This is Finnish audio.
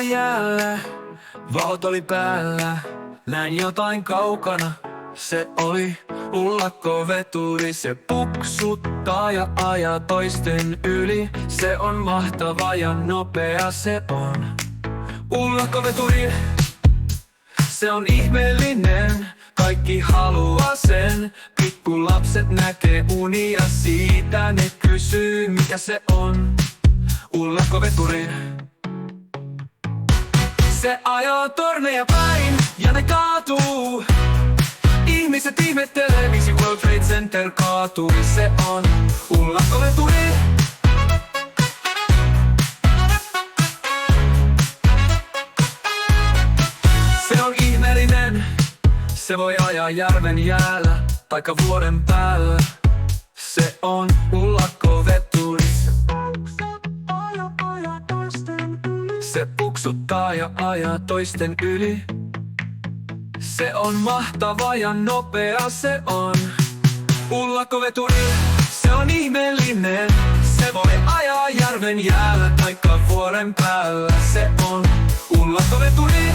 tuolla jäällä, valot oli päällä. Näin jotain kaukana, se oli ullakkoveturi. Se puksuttaa ja ajaa toisten yli. Se on mahtava ja nopea, se on ullakkoveturi. Se on ihmeellinen, kaikki haluaa sen. Pikkulapset näkee unia siitä, ne kysyy mikä se on. Ullakkoveturi. Se ajaa torneja päin ja ne kaatuu. Ihmiset ihmettelee miksi World Trade Center kaatuu. Se on ullakkoveturi. Se on ihmeellinen, se voi ajaa järven jäällä taikka vuoren päällä. Se on ullakkoveturi. Se puksuttaa ja ajaa toisten yli. Se on mahtava ja nopea, se on ullakkoveturi. Se on ihmeellinen, se voi ajaa järven jäällä taikka vuoren päällä. Se on ullakkoveturi.